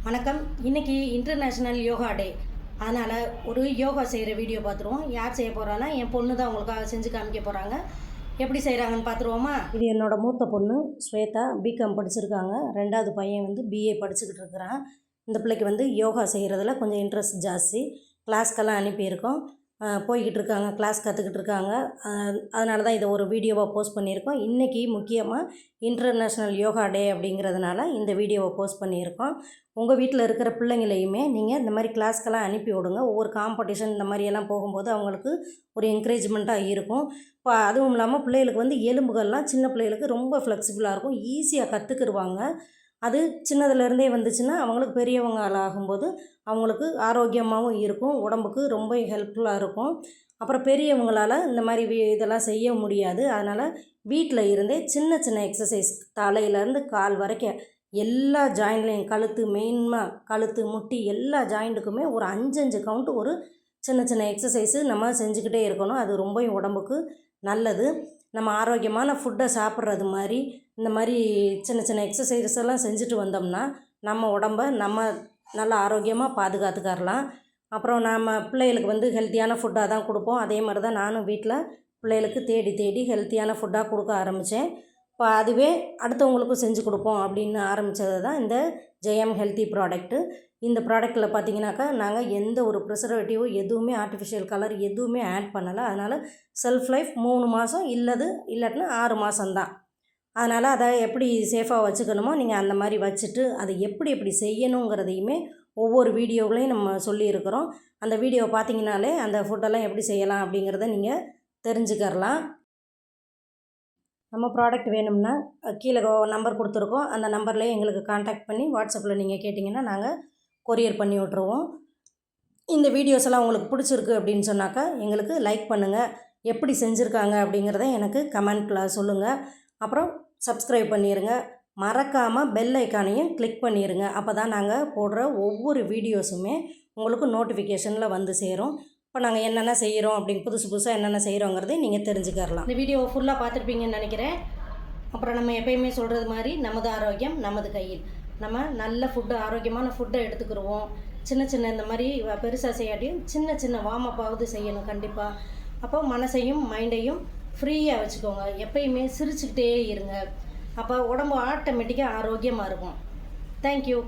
வணக்கம். இன்றைக்கி இன்டர்நேஷ்னல் யோகா டே. அதனால் ஒரு யோகா செய்கிற வீடியோ பார்த்துருவோம். யார் செய்ய போகிறான்னா என் பொண்ணு தான் உங்களுக்காக செஞ்சு காமிக்க போகிறாங்க. எப்படி செய்கிறாங்கன்னு பார்த்துருவோமா? இது என்னோடய மூத்த பொண்ணு ஸ்வேதா, பிகாம் படிச்சிருக்காங்க. ரெண்டாவது பையன் பிஏ படிச்சுக்கிட்டு இருக்கிறான். இந்த பிள்ளைக்கு யோகா செய்கிறதுல கொஞ்சம் இன்ட்ரெஸ்ட் ஜாஸ்தி. கிளாஸ்க்கெல்லாம் அனுப்பியிருக்கோம். போய்கிட்டு இருக்காங்க, கிளாஸ் கற்றுக்கிட்டு இருக்காங்க. அதனால தான் இதை ஒரு வீடியோவாக போஸ்ட் பண்ணியிருக்கோம். இன்றைக்கி முக்கியமாக இன்டர்நேஷ்னல் யோகா டே அப்படிங்கிறதுனால இந்த வீடியோவை போஸ்ட் பண்ணியிருக்கோம். உங்கள் வீட்டில் இருக்கிற பிள்ளைங்களையுமே நீங்கள் இந்த மாதிரி கிளாஸ்க்கெல்லாம் அனுப்பி விடுங்க. ஒவ்வொரு காம்படிஷன் இந்த மாதிரியெல்லாம் போகும்போது அவங்களுக்கு ஒரு என்கரேஜ்மெண்ட்டாக இருக்கும். இப்போ அதுவும் இல்லாமல் பிள்ளைகளுக்கு எலும்புகள்லாம் சின்ன பிள்ளைகளுக்கு ரொம்ப ஃப்ளெக்சிபிளாக இருக்கும், ஈஸியாக கற்றுக்கிடுவாங்க. அது சின்னதுலேருந்தே வந்துச்சுன்னா அவங்களுக்கு பெரியவங்க ஆகும்போது அவங்களுக்கு ஆரோக்கியமாகவும் இருக்கும், உடம்புக்கு ரொம்ப ஹெல்ப்ஃபுல்லாக இருக்கும். அப்புறம் பெரியவங்களால் இந்த மாதிரி இதெல்லாம் செய்ய முடியாது. அதனால் வீட்டில் இருந்தே சின்ன சின்ன எக்ஸசைஸ் தலையிலேருந்து கால் வரைக்கும் எல்லா ஜாயிண்ட்லேயும் கழுத்து முட்டி எல்லா ஜாயிண்ட்டுக்குமே ஒரு 5 கவுண்ட் ஒரு சின்ன சின்ன எக்ஸசைஸு நம்ம செஞ்சுக்கிட்டே இருக்கணும். அது ரொம்ப உடம்புக்கு நல்லது. நம்ம ஆரோக்கியமான ஃபுட்டை சாப்பிட்றது மாதிரி இந்த மாதிரி சின்ன சின்ன எக்ஸசைஸ் எல்லாம் செஞ்சுட்டு வந்தோம்னா நம்ம உடம்பை நம்ம நல்லா ஆரோக்கியமாக பாதுகாத்துக்கரலாம். அப்புறம் நம்ம பிள்ளைகளுக்கு ஹெல்த்தியான ஃபுட்டாக தான் கொடுப்போம். அதே மாதிரி தான் நானும் வீட்டில் பிள்ளைகளுக்கு தேடி ஹெல்த்தியான ஃபுட்டாக கொடுக்க ஆரம்பித்தேன். இப்போ அதுவே அடுத்தவங்களுக்கும் செஞ்சு கொடுப்போம் அப்படின்னு ஆரம்பித்தது தான் இந்த ஜெயம் ஹெல்த்தி ப்ராடக்ட்டு. இந்த ப்ராடக்ட்டில் பார்த்திங்கனாக்கா நாங்கள் எந்த ஒரு ப்ரிசர்வேட்டிவ் எதுவுமே ஆர்டிஃபிஷியல் கலர் எதுவுமே ஆட் பண்ணலை. அதனால் செல்ஃப் லைஃப் 3 மாதம் இல்லாட்டினா 6 மாதம்தான். அதனால் அதை எப்படி சேஃபாக வச்சுக்கணுமோ நீங்கள் அந்த மாதிரி வச்சுட்டு அதை எப்படி செய்யணுங்கிறதையுமே ஒவ்வொரு வீடியோவிலையும் நம்ம சொல்லியிருக்கிறோம். அந்த வீடியோவை பார்த்திங்கனாலே அந்த ஃபுட்டெல்லாம் எப்படி செய்யலாம் அப்படிங்கிறத நீங்கள் தெரிஞ்சுக்கரலாம். நம்ம ப்ராடக்ட் வேணும்னா கீழே நம்பர் கொடுத்துருக்கோம். அந்த நம்பர்லேயே எங்களுக்கு கான்டாக்ட் பண்ணி வாட்ஸ்அப்பில் நீங்கள் கேட்டிங்கன்னா நாங்கள் கொரியர் பண்ணி விட்ருவோம். இந்த வீடியோஸ் எல்லாம் உங்களுக்கு பிடிச்சிருக்கு அப்படின்னு சொன்னாக்கா எங்களுக்கு லைக் பண்ணுங்கள். எப்படி செஞ்சுருக்காங்க அப்படிங்கிறத எனக்கு கமெண்ட்டில் சொல்லுங்கள். அப்புறம் சப்ஸ்கிரைப் பண்ணிடுங்க. மறக்காமல் பெல் ஐக்கானையும் கிளிக் பண்ணிடுங்க. அப்போ தான் நாங்கள் போடுற ஒவ்வொரு வீடியோஸுமே உங்களுக்கு நோட்டிஃபிகேஷனில் வந்து சேரும். இப்போ நாங்கள் என்னென்ன செய்கிறோம் அப்படின்னு புதுசாக என்னென்ன செய்கிறோங்கிறதை நீங்கள் தெரிஞ்சுக்கரலாம். இந்த வீடியோவை ஃபுல்லாக பார்த்துருப்பீங்கன்னு நினைக்கிறேன். அப்புறம் நம்ம எப்பயுமே சொல்கிறது மாதிரி நமது ஆரோக்கியம் நமது கையில். நம்ம நல்ல ஃபுட்டு, ஆரோக்கியமான ஃபுட்டை எடுத்துக்கிடுவோம். சின்ன இந்த மாதிரி பெருசாக செய்யாட்டியும் சின்ன வார்ம் அப் ஆகுது செய்யணும் கண்டிப்பாக. அப்போ மனசையும் மைண்டையும் ஃப்ரீயாக வச்சுக்கோங்க. எப்பயுமே சிரிச்சுக்கிட்டே இருங்க. அப்போ உடம்பு ஆட்டோமேட்டிக்காக ஆரோக்கியமாக இருக்கும். தேங்க்யூ.